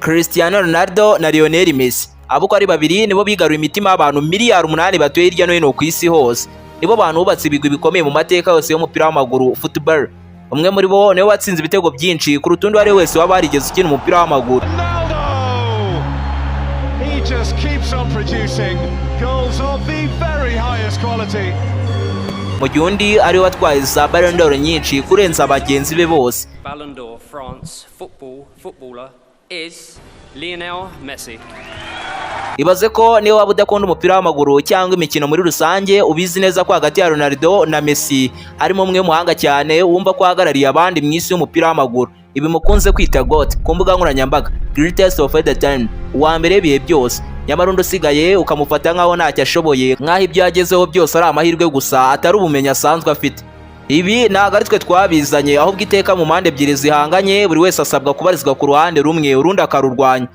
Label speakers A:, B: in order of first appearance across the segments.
A: Cristiano Ronaldo na Lionel Messi abo ari babiri nibo bigaruye imitima y'abantu miliyari 8 batuye hirya no hino ku isi hose. Nibo bantu bubatse ibigwi bikomeye mu mateka yose y'umupira w'amaguru football. Umwe muri bo niwe watsinze ibitego byinshi ku rutundo ari wese waba yarigeze ukina umupira w'amaguru.
B: He just keeps on producing goals of the very highest quality.
A: Mu gihe undi ariwe watwaye za Ballon d'Or nyinshi kurenza abagenzi be bose.
C: Ballon d'Or France footballer is Lionel Messi.
A: Ibaze ko niyo waba udakunda umupira w'amaguru cyangwa imikino muri rusange ubizi neza ko hagati ya Ronaldo na Messi harimo umwe muhanga cyane wumva ko ahagarariye abandi mu isi y'umupira w'amaguru. Ibi mukunze kwita GOAT ku mbuga nkoranyambaga, greatest of all time, uwa mbere bihe byose. Nyamara undi usigaye ukamufata nkaho ntacyo ashoboye, nkaho ibyo yagezeho byose ari amahirwe gusa atari ubumenyi asanzwe afite. Ibi ntabwo ari twe twabizanye, ahubwo iteka mu mpande ebyiri zihanganye buri wese asabwa kubarizwa ku ruhande rumwe urundi akarurwanya.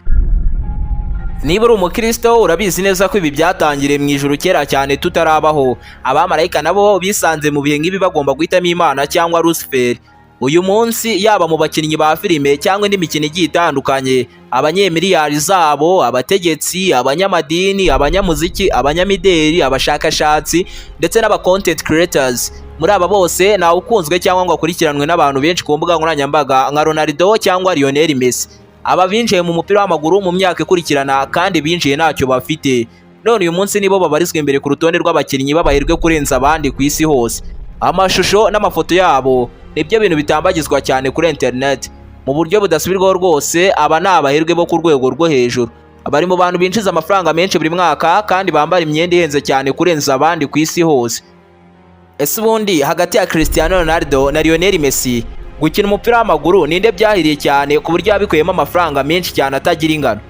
A: Niba uri umukristo urabizi neza ko ibi byatangiriye mu ijuru kera cyane tutarabaho. Abamarayika nabo bisanze mu bihe nk'ibi bagomba guhitamo Imana cyangwa Lucifer. Uyu munsi yaba mu bakinnyi ba filime cyangwa indi mikino igiye itandukanye, abanyemiliyari zabo, abategetsi, abanyamadini, abanyamuziki, abanyamideli, abashakashatsi ndetse n'aba content creators, muri aba bose ntawe ukunzwe cyangwa ngo akurikiranwe n'abantu benshi ku mbuga nkoranyambaga nka Ronaldo cyangwa Lionel Messi. Aba binjiye mu mupira w'amaguru mu myaka ikurikirana kandi binjiye ntacyo bafite. None uyu munsi nibo babarizwa imbere ku rutonde rw'abakinnyi b'abahirwe kurenza abandi ku isi hose. Amashusho n'amafoto yabo nibyo bintu bitambagizwa cyane kuri internet mu buryo budasubirwaho rwose. Aba ni abahirwe bo ku rwego rwo hejuru, abari mu bantu binjiza amafaranga menshi buri mwaka kandi bambara imyenda ihenze cyane kurenza abandi ku isi hose. Ese ubundi hagati ya Cristiano Ronaldo na Lionel Messi gukina umupira w'amaguru ninde byahiriye cyane ku buryo yabikuyemo amafaranga menshi cyane atagira ingano?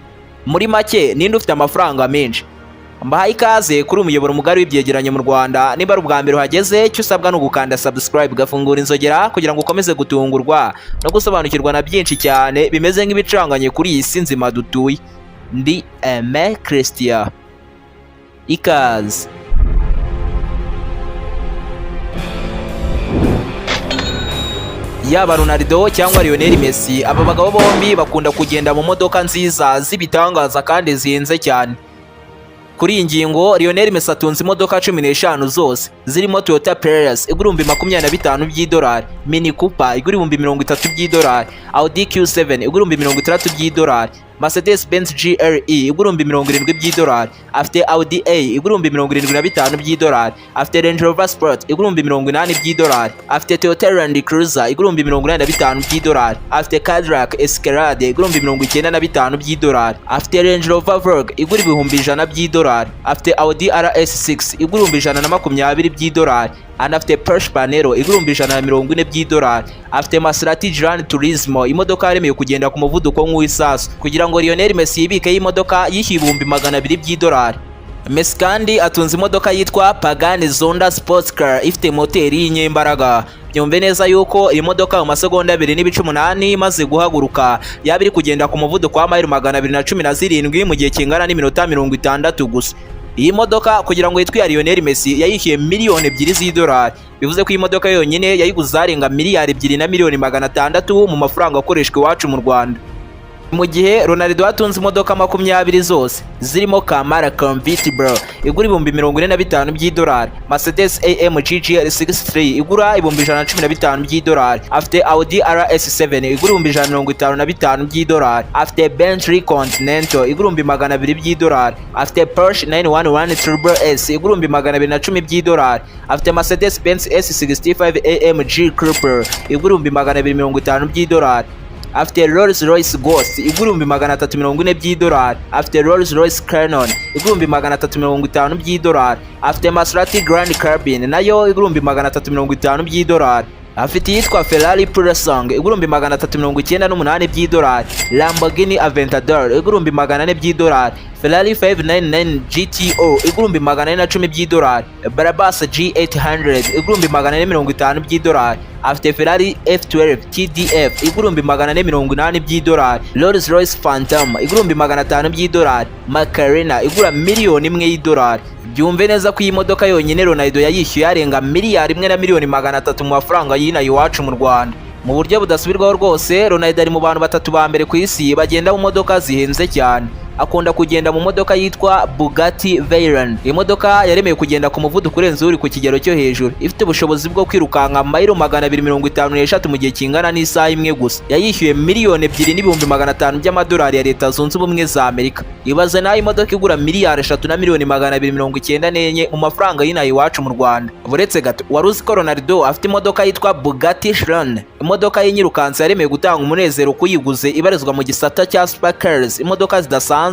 A: Muri make ninde ufite amafaranga menshi? Mbahaye ikaze kuri umuyoboro mugari w'ibyegeranyo mu Rwanda. Niba ari ubwa mbere uhageze, icyo usabwa ni ugukanda subscribe ugafungura inzogera kugira ngo ukomeze gutungurwa no gusobanukirwa na byinshi cyane bimeze nk'ibicanganye kuri iyi si nzima dutuye. Ndi Aime Christian. Ikaze. Yaba Ronaldo cyangwa Lionel Messi, aba bagabo bombi bakunda kugenda mu modoka nziza z'ibitangaza kandi zihenze cyane. Kuri iyi ngingo Lionel Messi atunze imodoka 15 zose zirimo Toyota Prius igura $25 by'idolari, Mini Cooper igura $30 by'idolari, Audi Q7 igura $60 by'idolari, Mercedes Benz GLE igura $70 by'idolari, afite Audi A igura $75 by'idolari, afite Range Rover Sport igura $80 by'idolari, afite Toyota Land Cruiser igura $85 by'idolari, afite Cadillac Escalade igura $95 by'idolari, afite Range Rover Vogue igura $100 by'idolari, afite Audi RS6 igura $120 by'idolari, anafite Porsche Panero igura $140 by'idolari, afite Maserati Gran Turismo imodoka yaremeye kugenda ku muvuduko nk'uw'isasu. Kugira ngo Lionel Messi yibike y'imodoka yishyuye $200 by'idolari. Messi kandi atunze imodoka yitwa Pagani Zonda Sports Car ifite moteri y'inyembaraga. Byumve neza yuko iyi modoka mu masegonda 2.8 imaze guhaguruka yaba iri kugenda ku muvuduko wa mayiro 217 mu gihe kingana n'iminota 60 gusa. Iyi modoka kugira ngo yitwe ya Lionel Messi yayishyuye miliyoni 2 z'idolari. Bivuze ko iyi modoka yonyine yayiguze arenga miliyari 2 na miliyoni 600 mu mafaranga akoreshwa iwacu mu Rwanda. Mu gihe Ronaldo atunze imodoka 20 zose zirimo Camaro Convertible igura $45 by'idolari, Mercedes AMG GL63 igura $115 by'idolari, afite Audi RS7 igura $155 by'idolari, afite Bentley Continental igura $200 by'idolari, afite Porsche 911 Turbo S igura $210 by'idolari, afite Mercedes Benz S65 AMG Coupe igura $250 by'idolari, afite Rolls Royce Ghost igura $340 by'idolari, afite Rolls Royce Canon igura $350 by'idolari, afite Maserati Grand Carbine nayo igura $350 by'idolari, afite yitwa Ferrari Pulsar igura $398 by'idolari, Lamborghini Aventador igura $400 by'idolari, Ferrari 599 GTO igura $410 by'idolari, Brabus G800 igura $450 by'idolari, afite Ferrari F12 TDF igura $480 by'idolari, Rolls Royce Phantom igura $500 by'idolari, Macarena igura $1,000,000 y'idolari. Byumve neza ko iyi modoka yonyine Ronaldo yayishyuye arenga miliyari 1 na miliyoni 300 mu mafaranga y'inaha iwacu mu Rwanda. Mu buryo budasubirwaho rwose, Ronaldo ari mu bantu batatu ba mbere ku isi bagenda mu modoka zihenze cyane. Akunda kugenda mu modoka yitwa Bugatti Veyron. Iyi modoka yaremeye kugenda ku muvuduko urenze uri ku kigero cyo hejuru, ifite ubushobozi bwo kwirukanka mayiro 256 mu gihe kingana n'isaha imwe gusa. Yayishyuye miliyoni 2,500,000 by'amadolari ya Leta Zunze Ubumwe za Amerika. Ibaze nayo imodoka igura miliyari 3,294 mu mafaranga y'inaha iwacu mu Rwanda. Buretse gato, wari uzi ko Ronaldo afite imodoka yitwa Bugatti Chiron. Imodoka y'inyirukansi yaremeye gutanga umunezero kuyiguze, ibarizwa mu gisata cya supercars, imodoka zidasanzwe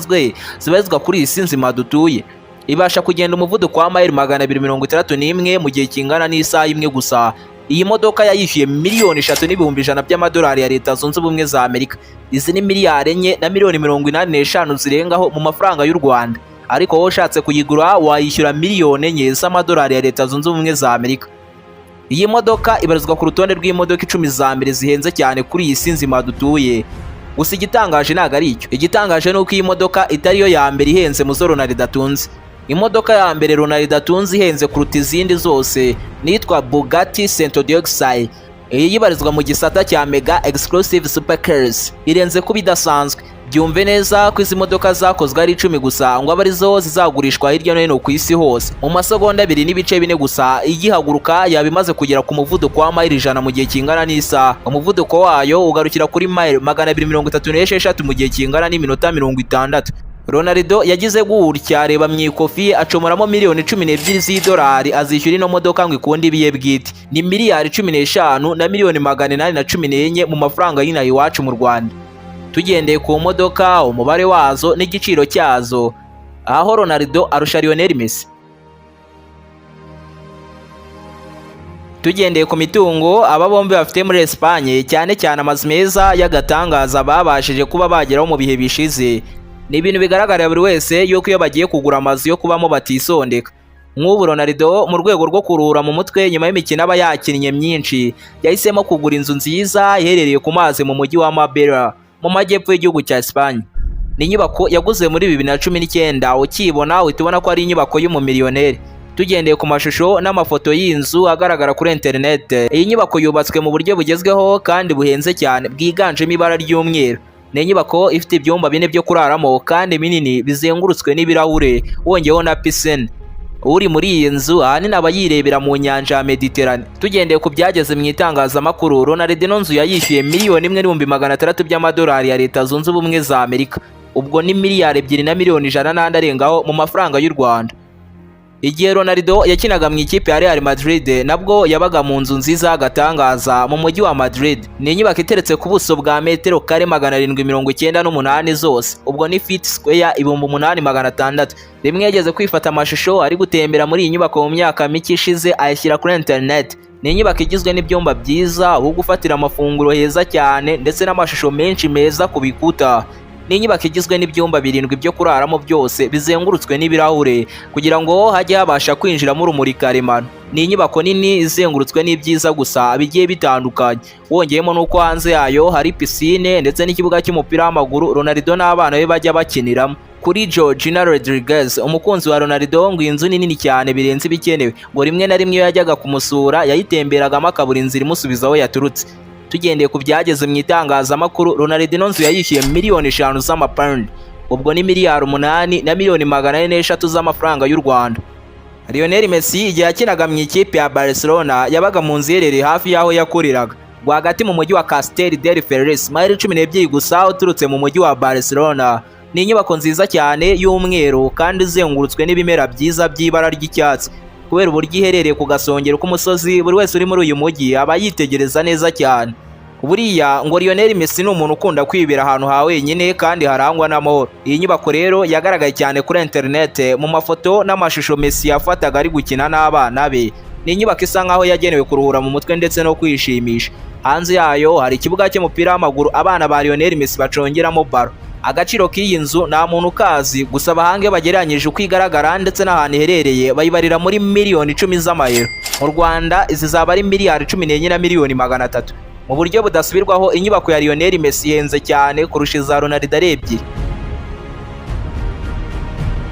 A: zibarizwa kuri iyi si nzima dutuye. Ibasha kugenda umuvuduko wa mayiro 261 mu gihe kingana n'isaha imwe gusa. Iyi modoka yayishyuye miliyoni 3,100,000 by'amadolari ya Leta Zunze Ubumwe za Amerika. Izi ni miliyari 4 na miliyoni 85 zirengaho mu mafaranga y'u Rwanda. Ariko wowe ushatse kuyigura wayishyura miliyoni 4 z'amadolari ya Leta Zunze Ubumwe za Amerika. Iyi modoka ibarizwa ku rutonde rw'imodoka 10 za mbere zihenze cyane kuri iyi si nzima dutuye. Gusa igitangaje ntago ari icyo. Igitangaje nuko iyi modoka itariyo ya mbere ihenze mu zo Ronaldo atunze. Imodoka ya mbere Ronaldo atunze ihenze kuruta izindi zose nitwa Bugatti Dioxide. Iyi yibarizwa mu gisata cya Mega Exclusive Supercars. Irenze kuba idasanzwe. Byumve neza ko izi modoka zakozwe ari 10 gusa ngo abarizo zizagurishwa hirya no hino ku isi hose. Mu masegonda 2.4 gusa igihaguruka yabimaze kugera ku muvuduko wa mayiro 100 mu gihe kingana n'isaha. Umuvuduko wayo ugarukira kuri mayiro 236 mu gihe kingana n'iminota 60. Ronaldo yagize gutya, areba mu ikofi acomoramo miliyoni 12 z'idolari azishyura ino modoka ngo ikunde ibiye bwite. Ni miliyari 15 na miliyoni 814 mu mafaranga y'inaha iwacu mu Rwanda. Tugendeye ku modoka, umubare wazo n'igiciro cyazo, aho Ronaldo arusha Lionel Messi. Tugendeye ku mitungo aba bombi bafite muri Espagne, cyane cyane amazu meza y'agatangaza babashije kuba bageraho mu bihe bishize. Ni ibintu bigaragarira buri wese yuko iyo bagiye kugura amazu yo kubamo batisondeka. Nk'ubu Ronaldo mu rwego rwo kuruhura mu mutwe nyuma y'imikino aba yakinnye myinshi, yahisemo kugura inzu nziza iherereye ku mazi mu mujyi wa Marbella mu majyepfo y'igihugu cya Espagne. Ni inyubako yaguze muri 2019, ukibona uhita ubona ko ari inyubako y'umumiliyoneri. Tugendeye ku mashusho n'amafoto y'inzu agaragara kuri internet, iyi nyubako yubatswe mu buryo bugezweho kandi buhenze cyane, bwiganjemo ibara ry'umweru. Ni inyubako ifite ibyumba 4 byo kuraramo kandi binini, bizengurutswe n'ibirahure, wongeyeho na piscine. Uri muri iyi nzu ahanini aba yirebera mu nyanja ya Mediterane. Tugendeye ku byageze mu itangazamakuru, Ronaldo ino nzu yayishyuye miliyoni 1,600,000 by'amadolari ya Leta Zunze Ubumwe za Amerika. Ubwo ni miliyari 2 na miliyoni 100 arengaho mu mafaranga y'u Rwanda. Igihe Ronaldo yakinaga mu ikipe ya Real Madrid, nabwo yabaga mu nzu nziza y'agatangaza mu mujyi wa Madrid. Ni inyubako iteretse ku buso bwa metero kare 798 zose. Ubwo ni feet square 8,600. Rimwe yageze kwifata amashusho ari gutembera muri iyi nyubako mu myaka mike ishize ayashyira kuri internet. Ni inyubako igizwe n'ibyumba byiza, aho gufatira amafunguro heza cyane ndetse n'amashusho menshi meza ku bikuta. Ni inyubako igizwe n'ibyumba 7 byo kuraramo byose bizengurutswe n'ibirahure kugira ngo hajye habasha kwinjiramo urumuri karemano. Ni inyubako nini izengurutswe n'ibyiza gusa bigiye bitandukanye, wongeyemo nuko hanze yayo hari piscine ndetse n'ikibuga cy'umupira w'amaguru Ronaldo n'abana be bajya bakiniramo. Kuri Georgina Rodriguez, umukunzi wa Ronaldo, ngo inzu ni nini cyane birenze ibikenewe, ngo rimwe na rimwe iyo yajyaga kumusura yayitemberagamo akabura inzira imusubiza aho yaturutse. Tugendeye ku byageze mu itangazamakuru, Ronaldo ino nzu yayishyuye miliyoni 5 z'amapaundi. Ubwo ni miliyari 8 na miliyoni 403 z'amafaranga y'u Rwanda. Lionel Messi igihe yakinaga mu ikipe ya Barcelona yabaga mu nzu iherereye hafi y'aho yakuriraga, rwagati mu mujyi wa Castel del Ferres, mayiro 12 gusa uturutse mu mujyi wa Barcelona. Ni inyubako nziza cyane y'umweru kandi izengurutswe n'ibimera byiza by'ibara ry'icyatsi. Kubera uburyo iherereye ku gasongero k'umusozi, buri wese uri muri uyu mujyi aba yitegereza neza cyane. Buriya ngo Lionel Messi ni umuntu ukunda kwibera ahantu ha wenyine kandi harangwa n'amahoro. Iyi nyubako rero yagaragaye cyane kuri internet mu mafoto n'amashusho Messi yafataga ari gukina n'abana be. Ni inyubako isa nkaho yagenewe kuruhura mu mutwe ndetse no kwishimisha. Hanze yayo hari ikibuga cy'umupira w'amaguru abana ba Lionel Messi bacongeramo baro. Agaciro k'iyi nzu nta muntu ukazi, gusa abahange bagereranyije uko igaragara ndetse n'ahantu iherereye bayibarira muri miliyoni 10 z'amayero. Mu Rwanda izi zaba ari miliyari 14 na miliyoni 300. Mu buryo budasubirwaho inyubako ya Lionel Messi ihenze cyane kurusha iza Ronaldo ari ebyiri.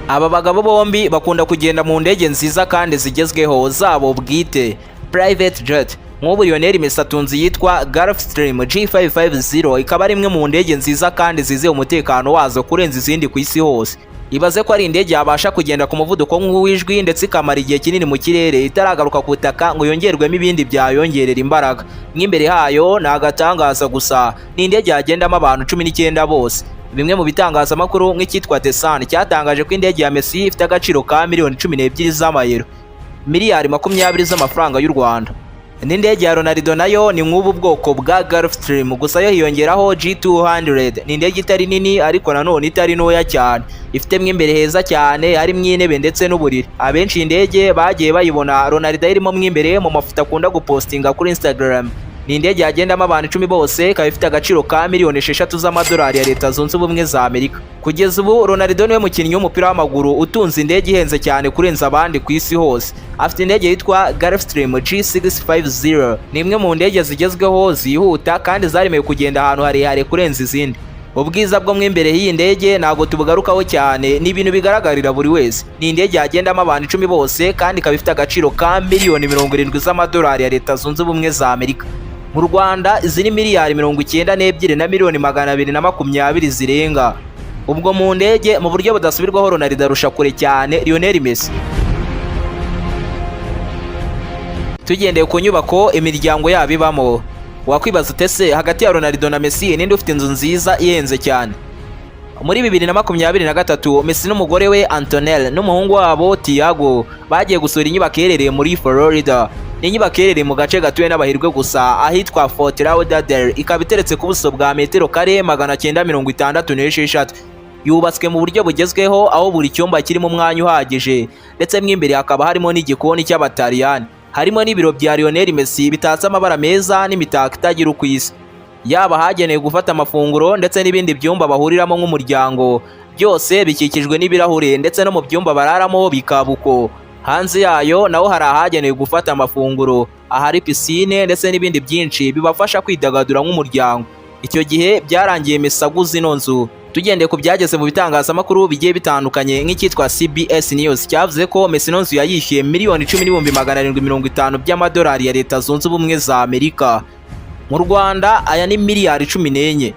A: Aba bagabo bombi bakunda kugenda mu ndege nziza kandi zigezweho zabo bwite, private jet. nk'ubu Lionel Messi atunze yitwa Gulfstream G550, ikaba ari imwe mu ndege nziza kandi zizewe umutekano wazo kurenza izindi ku isi hose. Ibaze ko ari indege yabasha kugenda ku muvuduko nk'uw'ijwi ndetse ikamara igihe kinini mu kirere itaragaruka ku butaka ngo yongerwemo ibindi byayongerera imbaraga. Nk'imbere hayo ni agatangaza gusa, ni indege yagendamo abantu 19 bose. Bimwe mu bitangazamakuru nk'icyitwa The Sun cyatangaje ko indege ya Messi ifite agaciro ka miliyoni 12 z'amayero, miliyari 20 z'amafaranga y'u Rwanda. N'indege ya Ronaldo nayo ni nk'ubu bwoko bwa Gulfstream, gusa yo hiyongeraho G200. Ni indege itari nini ariko nanone itari ntoya cyane, ifite mwe imbere heza cyane, harimo intebe ndetse n'uburiri. Abenshi indege bagiye bayibona Ronaldo irimo mwe imbere mu mafoto akunda gupostinga kuri Instagram. Ni indege yagendamo abantu 10 bose, ikaba ifite agaciro ka miliyoni 6 z'amadolari ya Leta Zunze Ubumwe za Amerika. Kugeza ubu Ronaldo niwe mukinnyi w'umupira w'amaguru utunze indege ihenze cyane kurenza abandi ku isi hose. Afite indege yitwa Gulfstream G650, ni imwe mu ndege zigezweho zihuta kandi zaremewe kugenda ahantu harehare kurenza izindi. Ubwiza bwo mw'imbere y'iyi ndege ntabwo tubugarukaho cyane, ni ibintu bigaragarira buri wese. Ni indege yagendamo abantu 10 bose kandi ikaba ifite agaciro ka miliyoni 70 z'amadolari ya Leta Zunze Ubumwe za Amerika. Mu Rwanda izi ni miliyari 92 na miliyoni 220 zirenga. Ubwo mu ndege mu buryo budasubirwaho Ronaldo arusha kure cyane Lionel Messi. Tugendeye ku nyubako imiryango yabo ibamo, wakwibaza utese hagati ya Ronaldo na Messi ninde ufite inzu nziza ihenze cyane? Muri 2023 Messi n'umugore we Antonelle n'umuhungu wabo Thiago bagiye gusura inyubako iherereye muri Florida. Ni inyubako iherereye mu gace gatuwe n'abahirwe gusa ahitwa Fort Lauderdale, ikaba iteretse ku buso bwa metero kare 966. Yubatswe mu buryo bugezweho aho buri cyumba kirimo umwanya uhagije, ndetse mw'imbere hakaba harimo n'igikoni cy'Abataliyani. Harimo n'ibiro bya Lionel Messi bitatse amabara meza n'imitako itagira uko isa. Yaba hagenewe gufata amafunguro ndetse n'ibindi byumba bahuriramo nk'umuryango, byose bikikijwe n'ibirahure, ndetse no mu byumba bararamo bikabuko. Hanze yayo naho hari ahagenewe gufata amafunguro, ahari pisine ndetse n'ibindi byinshi bibafasha kwidagadura nk'umuryango. Icyo gihe byarangiye Messi aguze ino nzu. Tugendeye ku byageze mu bitangazamakuru bigiye bitandukanye nk'icyitwa CBS News cyavuze ko Messi ino nzu yayishyuye miliyoni 10,750 by'amadolari ya Leta Zunze Ubumwe za Amerika. Mu Rwanda aya ni miliyari 14.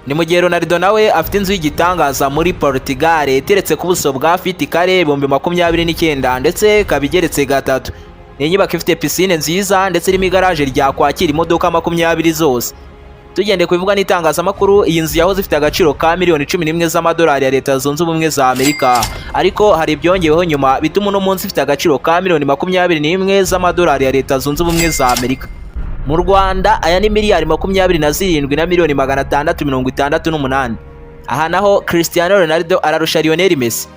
A: Ni mu gihe Ronaldo nawe afite inzu y'igitangaza muri Portugal iteretse ku buso bwa fiti kare 29 ndetse kabigeretse gatatu. Ni inyubako ifite pisine nziza ndetse irimo igaraje rya kwakira imodoka 20 zose. Tugendeye kubivuga n'itangazamakuru, iyi nzu yahoze ifite agaciro ka miliyoni 11 z'amadolari ya Leta Zunze Ubumwe za Amerika, ariko hari ibyongeweho nyuma bituma uno munsi ifite agaciro ka miliyoni 21 z'amadolari ya Leta Zunze Ubumwe za Amerika. Mu Rwanda aya ni miliyari 27 na miliyoni 668. Aha naho Cristiano Ronaldo ararusha Lionel Messi.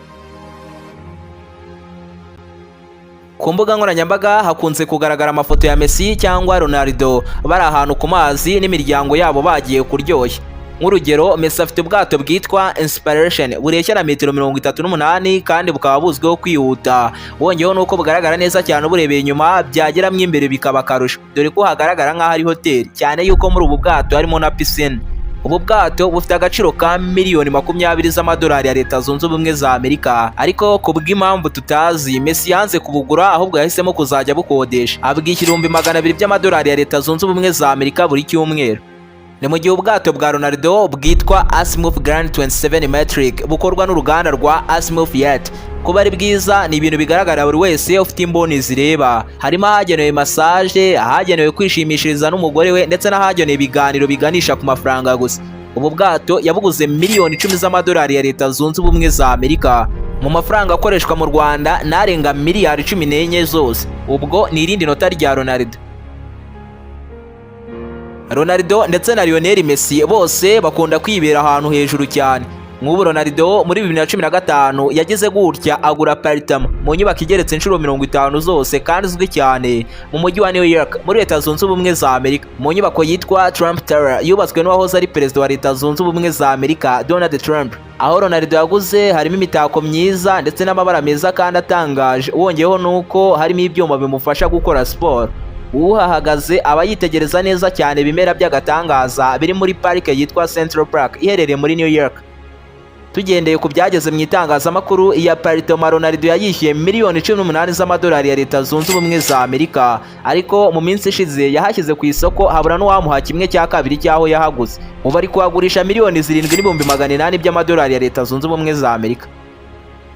A: Ku mbuga nkoranyambaga hakunze kugaragara amafoto ya Messi cyangwa Ronaldo bari ahantu ku mazi n'imiryango yabo bagiye kuryoshya. Nk'urugero, Messi afite ubwato bwitwa Inspiration bureshya na metero 38 kandi bukaba buzwiho kwihuta. Wongeyeho nuko bugaragara neza cyane uburebeye inyuma, byagera mw'imbere bikaba karusho, dore ko hagaragara nk'aho ari hoteli, cyane yuko muri ubu bwato harimo na pisine. Ubu bwato bufite agaciro ka miliyoni 20 z'amadolari ya Leta Zunze Ubumwe za Amerika, ariko ku bw'impamvu tutazi Messi yanze kubugura, ahubwo yahisemo kuzajya bukodesha. Abwishyura 200 by'amadolari ya Leta Zunze Ubumwe za Amerika buri cyumweru. Ni mu gihe ubwato bwa Ronaldo bwitwa Azimuth Grand 27 Metric bukorwa n'uruganda rwa Azimuth Yacht. Kuba ari bwiza ni ibintu bigaragara buri wese ufite imboni zireba. Harimo ahagenewe massage, ahagenewe kwishimishiriza n'umugore we, ndetse n'ahagenewe ibiganiro biganisha ku mafaranga gusa. Ubu bwato yabuguze miliyoni 10 z'amadolari ya Leta Zunze Ubumwe za Amerika. Mu mafaranga akoreshwa mu Rwanda narenga miliyari 14 zose. Ubwo ni irindi nota rya Ronaldo. Ronaldo ndetse na Lionel Messi bose bakunda kwibera ahantu hejuru cyane. Nk'ubu Ronaldo muri 2015 yagize gutya agura apartment mu nyubako igeretse inshuro 50 zose kandi izwi cyane mu mujyi wa New York muri Leta Zunze Ubumwe za Amerika, mu nyubako yitwa Trump Tower yubatswe n'uwahoze ari perezida wa Leta Zunze Ubumwe za Amerika Donald Trump. Aho Ronaldo yaguze harimo imitako myiza ndetse n'amabara meza kandi atangaje, wongeyeho nuko harimo ibyuma bimufasha gukora siporo. Uhahagaze aba yitegereza neza cyane ibimera by'agatangaza biri muri parike yitwa Central Park iherereye muri New York. Tugendeye ku byageze mu itangazamakuru, iya aparitoma Ronaldo yayishyuye miliyoni 18 z'amadolari ya Leta Zunze Ubumwe za Amerika, ariko mu minsi ishize yahashyize ku isoko habura n'uwamuha kimwe cya kabiri cyaho yahaguze. Ubu ari kuhagurisha miliyoni 7,800 by'amadolari ya Leta Zunze Ubumwe za Amerika.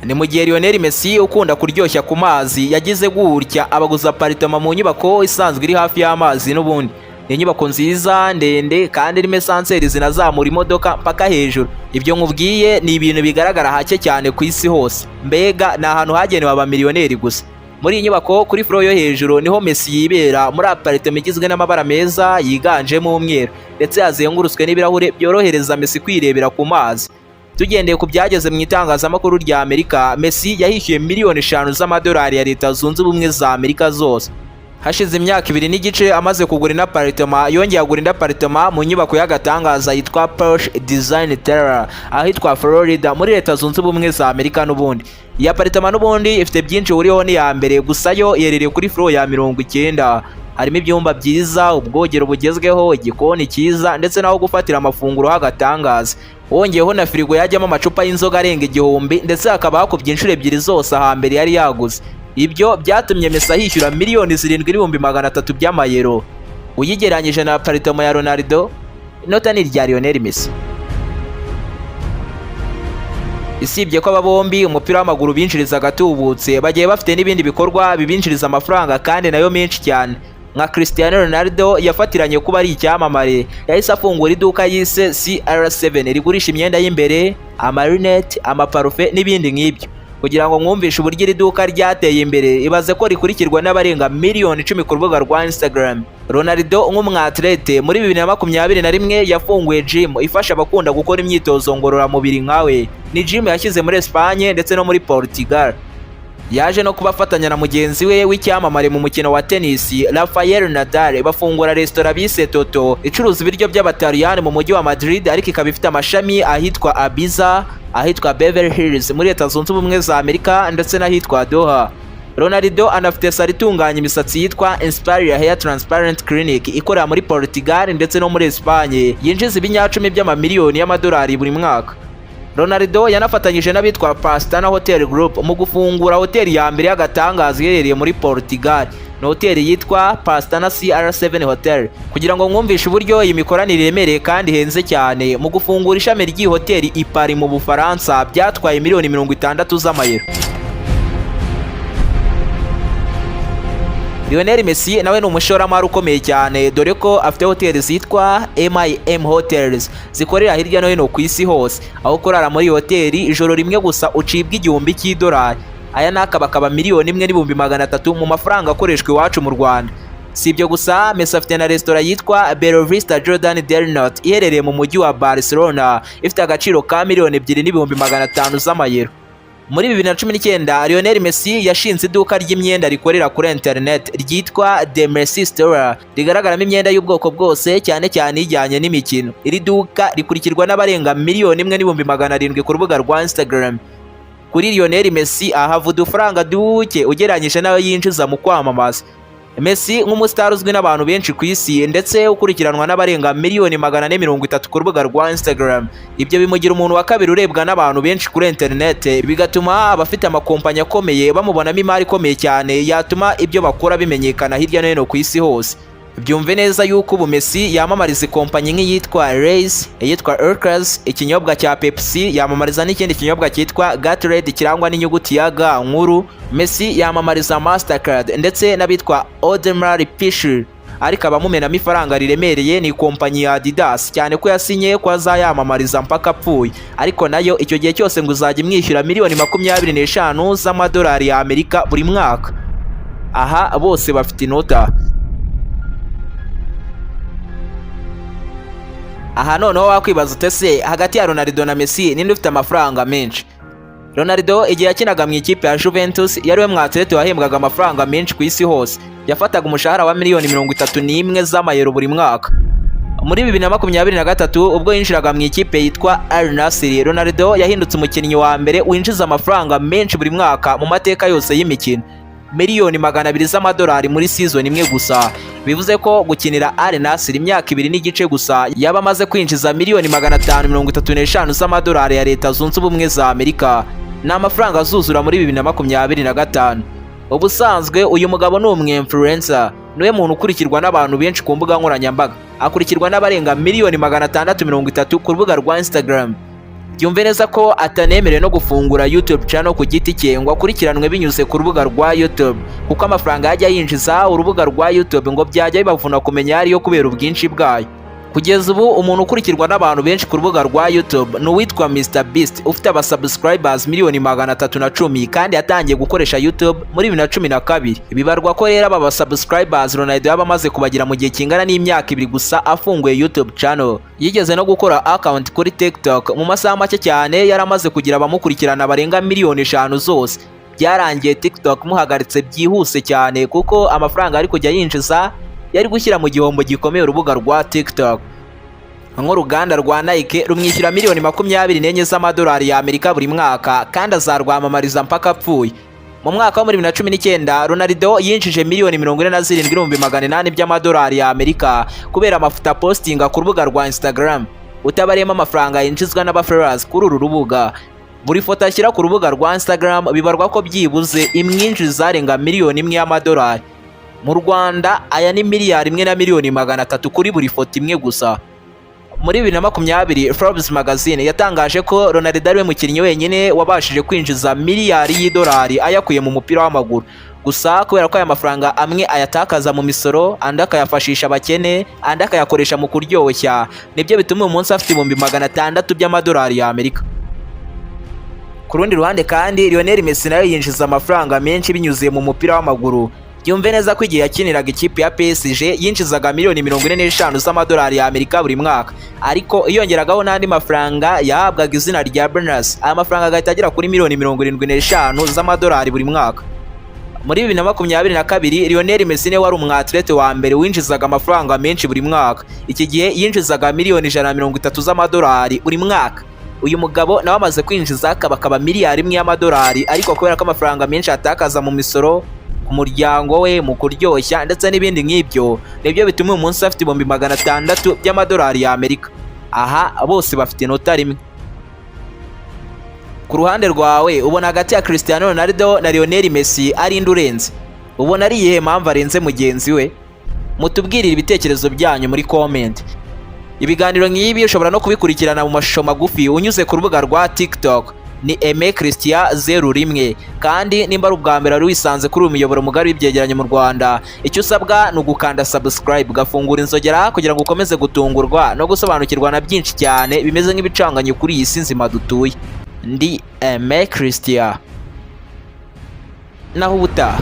A: Ni mu gihe Lionel Messi ukunda kuryoshya ku mazi yagize gutya abaguza aparitoma mu nyubako isanzwe iri hafi y'amazi n'ubundi. Ni inyubako nziza ndende kandi irimo esanseri zinazamura imodoka mpaka hejuru. Ibyo nkubwiye ni ibintu bigaragara hake cyane ku isi hose. Mbega ni ahantu hagenewe abamiliyoneri gusa. Muri iyi nyubako kuri floor yo hejuru niho Messi yibera muri aparitoma igizwe n'amabara meza yiganjemo umweru, ndetse yazengurutswe n'ibirahure byorohereza Messi kwirebera ku mazi. Tugendeye ku byageze mu itangazamakuru rya Amerika, Messi yahishyuye miliyoni 5 z'amadolari ya Leta Zunze Ubumwe za Amerika zose. Hashize imyaka 2 n'igice amaze kugura ina aparitoma, yongeye agura indi aparitoma mu nyubako y'agatangaza yitwa Porsche Design Terra ahitwa Florida muri Leta Zunze Ubumwe za Amerika n'ubundi. Iyi aparitoma n'ubundi ifite byinshi uriho ni ya mbere, gusa yo yerereye kuri floor ya 90. Harimo ibyumba byiza, ubwogero bugezweho, igikoni cyiza ndetse naho gufatira amafunguro h'agatangaza. Wongeyeho na firigo yajyamo amacupa y'inzoga arenga 1000, ndetse hakaba hakubye inshuro 2 zose ahambere yari yaguze. Ibyo byatumye Messi ahishyura miliyoni 7,300 by'amayero. Uyigeranyije na aparitoma ya Ronaldo, inota ni irya Lionel Messi. Isibye ko aba bombi umupira w'amaguru binjiriza agatubutse, bagiye bafite n'ibindi bikorwa bibinjiriza amafaranga kandi nayo menshi cyane. Nka Cristiano Ronaldo yafatiranye kuba ari icyamamare, yahise afungura iduka yise CR7 rigurisha imyenda y'imbere, amarinete, amaparufe n'ibindi nk'ibyo. Kugira ngo mwumvishe uburyo iri duka ryateye imbere, ibaze ko rikurikirwa n'abarenga miliyoni 10 ku rubuga rwa Instagram. Ronaldo nk'umwatlete muri 2021 yafunguye gym ifasha abakunda gukora imyitozo ngororamubiri nkawe. Ni gym yashyize muri Espagne ndetse no muri Portugal. Yaje no kubafatanya na mugenzi we w'icyamamare mu mukino wa tennis Rafael Nadal, bafungura restaurant bise Toto icuruza ibiryo by'abataliyani mu mujyi wa Madrid, ariko ikaba ifite amashami ahitwa Ibiza, ahitwa Beverly Hills muri Leta Zunze Ubumwe za Amerika ndetse n'ahitwa Doha. Ronaldo anafite salo itunganya imisatsi yitwa Inspire Hair Transparent Clinic ikorera muri Portugal ndetse no muri Espagne, yinjiza ibinyacumi by'amamiliyoni y'amadolari buri mwaka. Ronaldo yanafatanyije n'abitwa Pastana Hotel Group mu gufungura hoteli ya mbere y'agatangaza iherereye muri Portugal. Ni hoteli yitwa Pastana CR7 Hotel. Kugira ngo mwumvishe uburyo iyi mikoranire iremereye kandi henze cyane, mu gufungura ishami ry'iyi hoteli i Paris mu Bufaransa byatwaye miliyoni 60 z'amayero. Lionel Messi nawe ni umushoramari ukomeye cyane, dore ko afite hoteli zitwa MIM Hotels zikorera hirya no hino ku isi hose, aho kurara muri hoteli ijoro rimwe gusa ucibwa $1,000. Aya nakabakaba miliyoni 1,300 mu mafaranga akoreshwa iwacu mu Rwanda. Si ibyo gusa, Messi afite na restaurant yitwa Bella Vista Jordan Del iherereye mu mujyi wa Barcelona, ifite agaciro ka miliyoni 2,500 z'amayero. Muri 2019 Lionel Messi yashinze iduka ry'imyenda rikorera kuri internet ryitwa The Messi Store, rigaragaramo imyenda y'ubwoko bwose cyane cyane ijyanye n'imikino. Iri duka rikurikirwa n'abarenga miliyoni 1,700 ku rubuga rwa Instagram. Kuri Lionel Messi ahava udufaranga duke ugereranyije nayo yinjiza mu kwamamaza. Messi nk'umustar uzwi n'abantu benshi ku isi ndetse ukurikiranwa n'abarenga miliyoni 430 ku rubuga rwa Instagram. Ibyo bimugira umuntu wa kabiri urebwa n'abantu benshi kuri internet, bigatuma abafite amakompanyi akomeye bamubonamo imari ikomeye cyane yatuma ibyo bakora bimenyekana hirya no hino ku isi hose. Byumve neza yuko ubu Messi yamamariza kompanyi nk'iyitwa Lay's, iyitwa Ikaze, ikinyobwa cya Pepsi, yamamariza n'ikindi kinyobwa cyitwa Gatorade kirangwa n'inyuguti ya G nkuru. Messi yamamariza Mastercard ndetse n'abitwa Audemars Piguet, ariko abamumenamo ifaranga riremereye ni kompanyi ya Adidas, cyane ko yasinye ko azayamamariza mpaka apfuye, ariko nayo icyo gihe cyose ngo uzajya imwishyura miliyoni 25 z'amadolari ya Amerika buri mwaka. Aha bose bafite inota. Aha noneho wakwibaza utese hagati ya Ronaldo na Messi ninde ufite amafaranga menshi? Ronaldo igihe yakinaga mu ikipe ya Juventus yariwe mwatlete wahembwaga amafaranga menshi ku isi hose, yafataga umushahara wa miliyoni 31 z'amayero buri mwaka. Muri 2023 ubwo yinjiraga mu ikipe yitwa Al Nassr, Ronaldo yahindutse umukinnyi wa mbere winjiza amafaranga menshi buri mwaka mu mateka yose y'imikino. miliyoni 200 z'amadolari muri season imwe gusa. Bivuze ko gukinira Al Nassr imyaka 2 n'igice gusa yaba amaze kwinjiza miliyoni 535 z'amadolari ya Leta Zunze Ubumwe za Amerika. Ni amafaranga azuzura muri 2025. Ubusanzwe uyu mugabo ni umwe-influencer, niwe muntu ukurikirwa n'abantu benshi ku mbuga nkoranyambaga, akurikirwa n'abarenga miliyoni 630 ku rubuga rwa Instagram. Byumve neza ko atanemerewe no gufungura YouTube channel ku giti cye ngo akurikiranwe binyuze ku rubuga rwa YouTube, kuko amafaranga yajya yinjiza urubuga rwa YouTube ngo byajya bibavuna kumenya ariyo kubera ubwinshi bwayo. Kugeza ubu umuntu ukurikirwa n'abantu benshi ku rubuga rwa YouTube ni uwitwa Mr Beast, ufite abasubscribers miliyoni 310 kandi yatangiye gukoresha YouTube muri 2012. Bibarwa ko rero aba basubscribers Ronaldo yaba amaze kubagira mu gihe kingana n'imyaka 2 gusa afunguye YouTube channel. Yigeze no gukora account kuri TikTok mu masaha make cyane yaramaze kugira abamukurikirana barenga miliyoni 5 zose. Byarangiye TikTok muhagaritse byihuse cyane kuko amafaranga ari kujya yinjiza yari gushyira mu gihombo gikomeye urubuga rwa TikTok. Nk'uruganda rwa Nike rumwishyura miliyoni 24 z'amadolari ya Amerika buri mwaka kandi azarwamamariza mpaka apfuye. Mu mwaka wa 2019 Ronaldo yinjije miliyoni 47,800 by'amadolari ya Amerika kubera amafuta postinga ku rubuga rwa Instagram, utabariyemo amafaranga yinjizwa n'abafollowers kuri uru rubuga. Buri foto ashyira ku rubuga rwa Instagram bibarwa ko byibuze imwinjiza arenga miliyoni 1 y'amadolari. Mu Rwanda aya ni miliyari 1 na miliyoni 300 kuri buri foto imwe gusa. Muri 2020 Forbes magazine yatangaje ko Ronaldo ari we mukinnyi wenyine wabashije kwinjiza miliyari y'idolari ayakuye mu mupira w'amaguru. Gusa kubera ko aya mafaranga amwe ayatakaza mu misoro, andi akayafashisha abakene, andi akayakoresha mu kuryoshya, nibyo bituma uyu munsi afite 600 by'amadolari ya Amerika. Ku rundi ruhande kandi Lionel Messi nawe yinjiza amafaranga menshi binyuze mu mupira w'amaguru. Byumve neza ko igihe yakiniraga ikipe ya PSG yinjizaga miliyoni 45 z'amadolari ya Amerika buri mwaka, ariko iyongeragaho n'andi mafaranga yahabwaga izina rya bonus, aya mafaranga agahita agera kuri miliyoni 75 z'amadolari buri mwaka. Muri 2022 Lionel Messi ne wari umwatlete wa mbere winjizaga amafaranga menshi buri mwaka. Iki gihe yinjizaga miliyoni 130 z'amadolari buri mwaka. Uyu mugabo nawe amaze kwinjiza akaba miliyari 1 y'amadolari, ariko kubera ko amafaranga menshi atakaza mu misoro, ku muryango we, mu kuryoshya ndetse n'ibindi nk'ibyo, nibyo bituma uyu munsi afite 600 by'amadolari ya Amerika. Aha bose bafite inota rimwe. Ku ruhande rwawe ubona hagati ya Cristiano Ronaldo na Lionel Messi ari ndurenze? Ubona ari iyihe mpamvu arenze mugenzi we? Mutubwirire ibitekerezo byanyu muri comment. Ibiganiro nk'ibi ushobora no kubikurikirana mu mashusho magufi unyuze ku rubuga rwa TikTok ni Aime Christian 01, kandi nimba ari ubwa mbere wisanze kuri uyu muyoboro mugari w'ibyegeranyo mu Rwanda, icyo usabwa ni ugukanda subscribe, ugafungura inzogera kugira ngo ukomeze gutungurwa no gusobanukirwa na byinshi cyane bimeze nk'ibicanganye kuri iyi si nzima dutuye. Ndi Aime Christian, naho ubutaha.